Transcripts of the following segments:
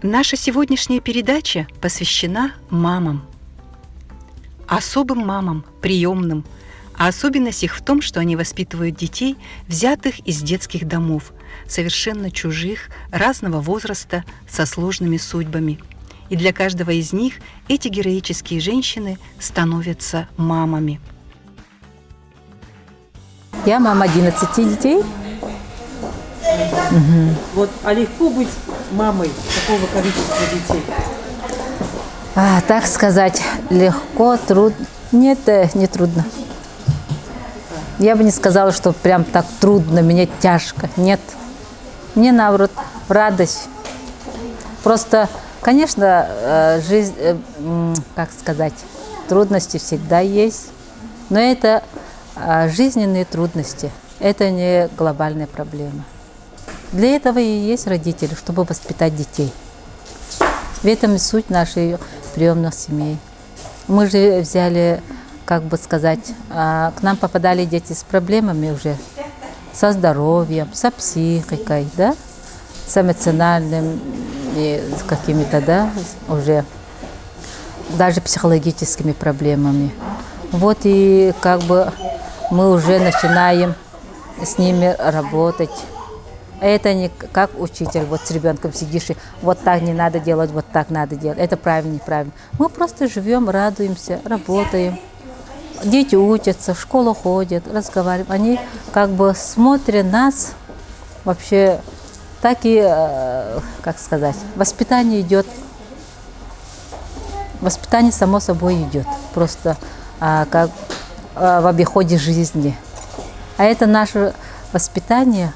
Наша сегодняшняя передача посвящена мамам. Особым мамам, приемным. А особенность их в том, что они воспитывают детей, взятых из детских домов, совершенно чужих, разного возраста, со сложными судьбами. И для каждого из них эти героические женщины становятся мамами. Я мама 11 детей. Вот, а легко быть мамой такого количества детей? Так сказать, легко, трудно. Нет, не трудно. Я бы не сказала, что прям так трудно, мне тяжко. Нет. Мне наоборот радость. Просто, конечно, жизнь, как сказать, трудности всегда есть. Но это жизненные трудности. Это не глобальная проблема. Для этого и есть родители, чтобы воспитать детей. В этом и суть нашей приемных семей. Мы же взяли, как бы сказать, к нам попадали дети с проблемами уже, со здоровьем, со психикой, да, с эмоциональным, и с какими-то, да, уже даже психологическими проблемами. Вот и как бы мы уже начинаем с ними работать. Это не как учитель, вот с ребенком сидишь и вот так не надо делать, вот так надо делать. Это правильно, неправильно. Мы просто живем, радуемся, работаем. Дети учатся, в школу ходят, разговаривают. Они как бы смотрят нас, вообще так и, как сказать, воспитание идет. Воспитание само собой идет, просто как в обиходе жизни. А это наше воспитание,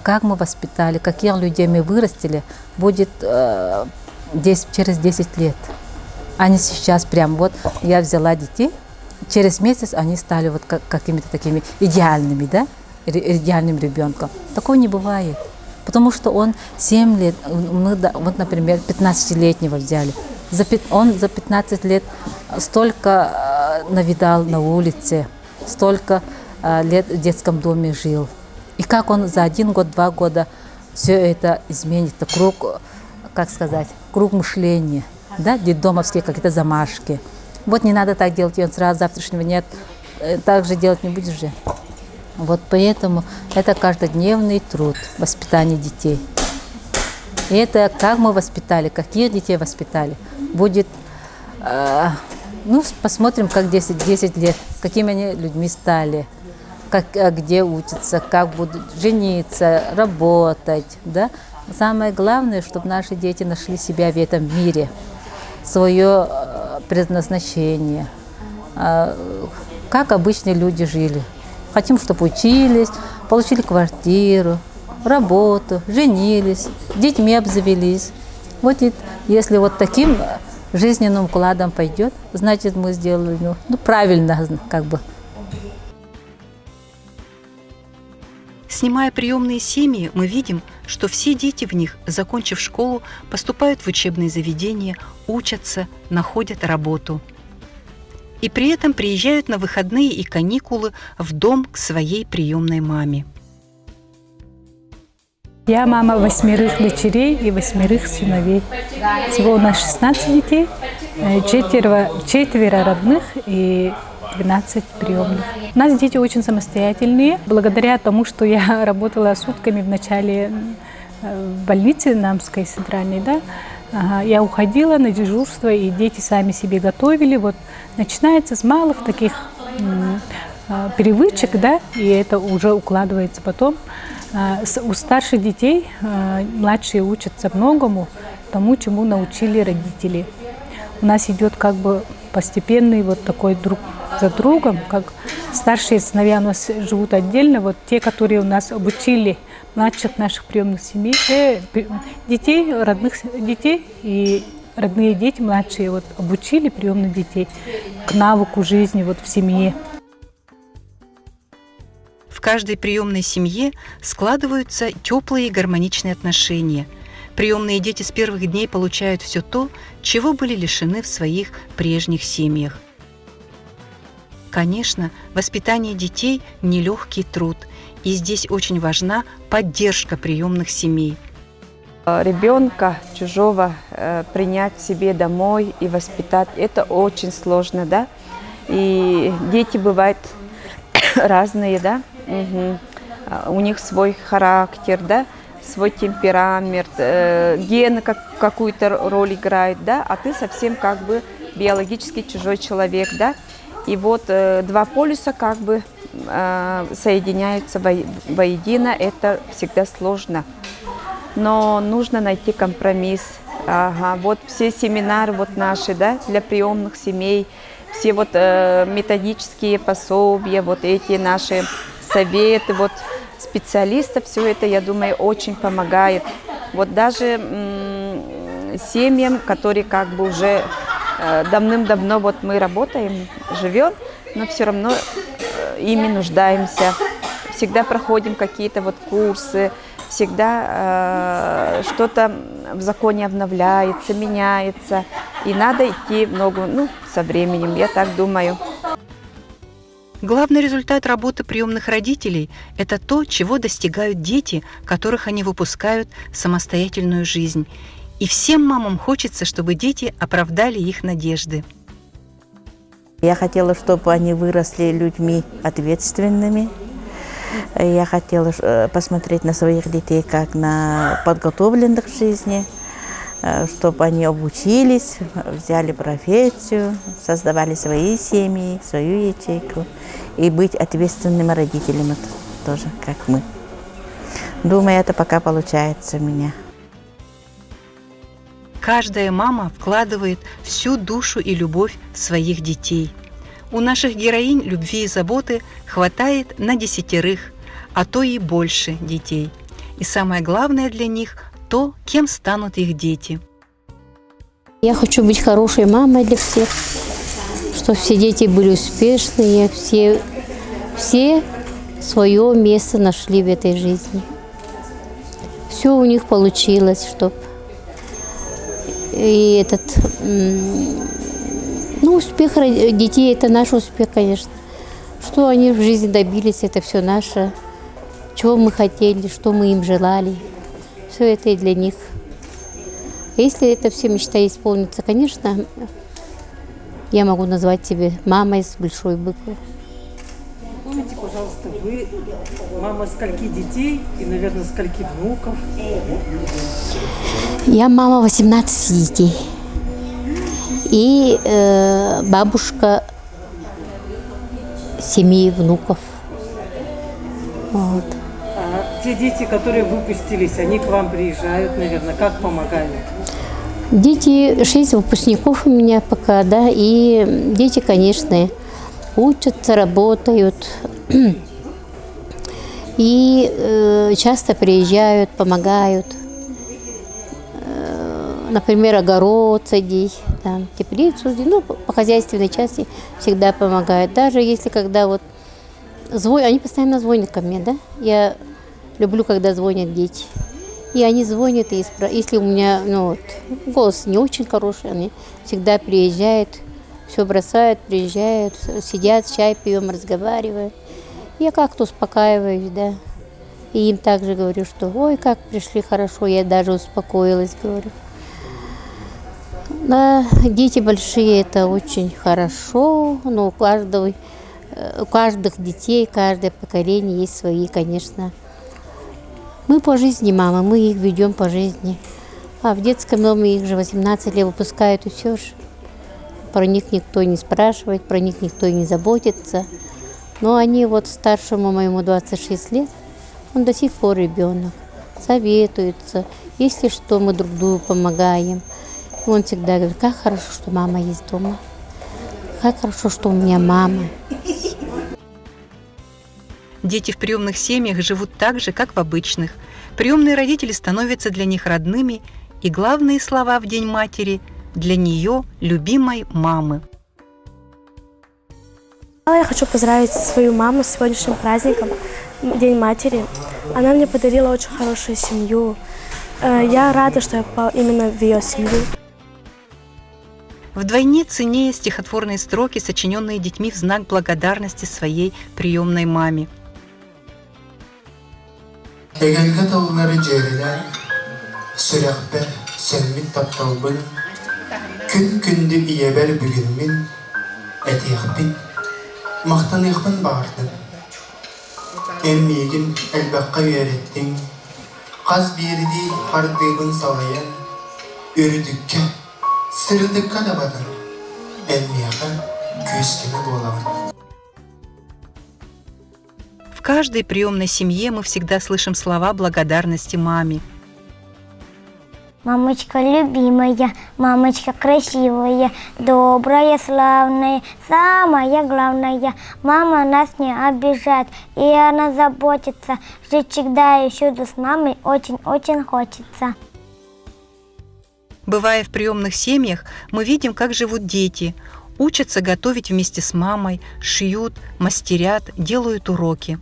как мы воспитали, каких людей мы вырастили, будет через 10 лет. А не сейчас прям вот я взяла детей, через месяц они стали вот какими-то такими идеальными, да, идеальным ребенком. Такого не бывает, потому что он 7 лет, мы, вот, например, 15-летнего взяли, он за 15 лет столько навидал на улице, столько лет в детском доме жил. И как он за 1 год, 2 года все это изменит, круг, как сказать, круг мышления, да, детдомовские какие-то замашки. Вот не надо так делать, и он сразу завтрашнего нет, так же делать не будешь же. Вот поэтому это каждодневный труд, воспитание детей. И это как мы воспитали, каких детей воспитали, будет, ну, посмотрим, как 10 лет, какими они людьми стали. Где учатся, как будут жениться, работать, да? Самое главное, чтобы наши дети нашли себя в этом мире, свое предназначение, как обычные люди жили. Хотим, чтобы учились, получили квартиру, работу, женились, детьми обзавелись. Вот и, если вот таким жизненным укладом пойдет, значит, мы сделали, ну, правильно, как бы. Снимая приемные семьи, мы видим, что все дети в них, закончив школу, поступают в учебные заведения, учатся, находят работу. И при этом приезжают на выходные и каникулы в дом к своей приемной маме. Я мама 8 дочерей и 8 сыновей. Всего у нас 16 детей, 4 родных и 12 приемных. У нас дети очень самостоятельные. Благодаря тому, что я работала сутками в начале в больнице Намской центральной, да, я уходила на дежурство, и дети сами себе готовили. Вот начинается с малых таких привычек, да, и это уже укладывается потом. У старших детей младшие учатся многому, тому, чему научили родители. У нас идет как бы постепенный вот такой друг за другом, как старшие сыновья у нас живут отдельно, вот те, которые у нас обучили младших наших приемных семей, детей, родных детей и родные дети младшие вот обучили приемных детей к навыку жизни вот в семье. В каждой приемной семье складываются теплые и гармоничные отношения. Приемные дети с первых дней получают все то, чего были лишены в своих прежних семьях. Конечно, воспитание детей – нелегкий труд, и здесь очень важна поддержка приемных семей. Ребенка чужого принять к себе домой и воспитать, это очень сложно, да. И дети бывают разные, да. У них свой характер, да, свой темперамент, гены какую-то роль играют, да, а ты совсем как бы биологически чужой человек, да. И вот два полюса как бы соединяются воедино, это всегда сложно. Но нужно найти компромисс. Вот все семинары вот наши, да, для приемных семей, все вот методические пособия, вот эти наши советы, вот специалистов, все это, я думаю, очень помогает. Вот даже семьям, которые как бы уже давным-давно вот мы работаем, живем, но все равно ими нуждаемся. Всегда проходим какие-то вот курсы, всегда что-то в законе обновляется, меняется. И надо идти в ногу, со временем, я так думаю. Главный результат работы приемных родителей – это то, чего достигают дети, которых они выпускают в самостоятельную жизнь. И всем мамам хочется, чтобы дети оправдали их надежды. Я хотела, чтобы они выросли людьми ответственными. Я хотела посмотреть на своих детей как на подготовленных к жизни, чтобы они обучились, взяли профессию, создавали свои семьи, свою ячейку и быть ответственными родителями тоже, как мы. Думаю, это пока получается у меня. Каждая мама вкладывает всю душу и любовь в своих детей. У наших героинь любви и заботы хватает на 10, а то и больше детей. И самое главное для них – то, кем станут их дети. Я хочу быть хорошей мамой для всех, чтобы все дети были успешные, все свое место нашли в этой жизни. Все у них получилось, чтобы и успех детей – это наш успех, конечно. Что они в жизни добились, это все наше. Чего мы хотели, что мы им желали. Все это и для них. Если это все мечта исполнится, конечно, я могу назвать тебя мамой с большой буквы. Помните, пожалуйста, вы мама скольки детей и, наверное, скольки внуков? Я мама 18 детей. И бабушка 7 внуков. Вот. А те дети, которые выпустились, они к вам приезжают, наверное, как помогают? Дети, 6 выпускников у меня пока, да, и дети, конечно, учатся, работают. И часто приезжают, помогают. Например, огород садить, там, теплицу, по хозяйственной части всегда помогают. Даже если когда вот они постоянно звонят ко мне, да, я люблю, когда звонят дети. И они звонят, и если у меня голос не очень хороший, они всегда приезжают, все бросают, приезжают, сидят, чай пьем, разговаривают. Я как-то успокаиваюсь, да. И им также говорю, что ой, как пришли хорошо, я даже успокоилась, говорю. Да, дети большие, это очень хорошо, но у каждых детей, каждое поколение есть свои, конечно. Мы по жизни, мама, мы их ведем по жизни. А в детском доме их же 18 лет выпускают, и все же. Про них никто не спрашивает, про них никто не заботится. Но они вот старшему моему 26 лет, он до сих пор ребенок, советуется. Если что, мы друг другу помогаем. И он всегда говорит, как хорошо, что мама есть дома. Как хорошо, что у меня мама. Дети в приемных семьях живут так же, как в обычных. Приемные родители становятся для них родными, и главные слова в День матери для нее любимой мамы. Я хочу поздравить свою маму с сегодняшним праздником, День матери. Она мне подарила очень хорошую семью. Я рада, что я попала именно в ее семью. Вдвойне ценнее стихотворные строки, сочиненные детьми в знак благодарности своей приемной маме. Sürəxbər səlmit taptalbın, Күн-күнді иебәл бүгінмен, Әтияқпен, мақтанықпын бардым. Әммеген әлбаққа үйәреттің, Қаз берді қардығын салаян, Өрідікке, сырдыққа дабадың, Әммияға көскені болағын. В каждой приемной семье мы всегда слышим слова благодарности маме. Мамочка любимая, мамочка красивая, добрая, славная, самая главная. Мама нас не обижает, и она заботится. Жить всегда и всюду с мамой очень-очень хочется. Бывая в приемных семьях, мы видим, как живут дети. Учатся готовить вместе с мамой, шьют, мастерят, делают уроки.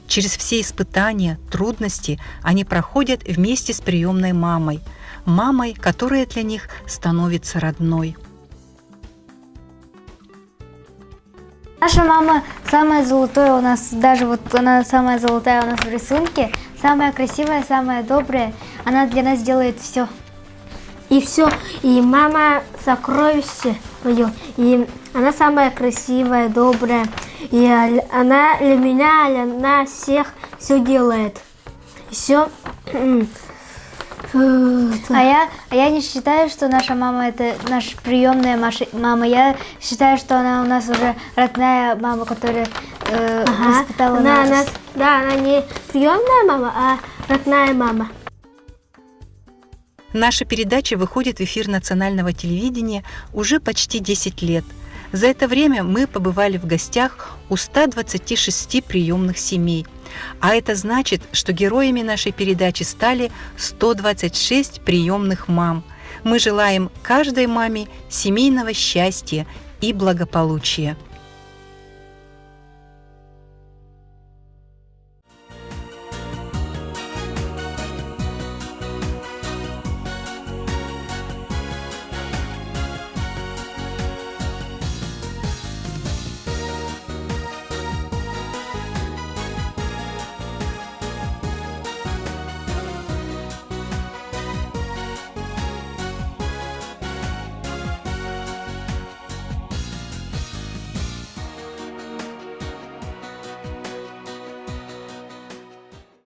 Через все испытания, трудности они проходят вместе с приемной мамой, мамой, которая для них становится родной. Наша мама самая золотая у нас, даже вот она самая золотая у нас в рисунке, самая красивая, самая добрая, она для нас делает все. И все. И мама сокровище мое. И она самая красивая, добрая. И она для меня, для нас всех все делает. И все. А я не считаю, что наша мама это наша приемная мама. Я считаю, что она у нас уже родная мама, которая воспитала нас. Да, она не приемная мама, а родная мама. Наша передача выходит в эфир национального телевидения уже почти 10 лет. За это время мы побывали в гостях у 126 приемных семей. А это значит, что героями нашей передачи стали 126 приемных мам. Мы желаем каждой маме семейного счастья и благополучия.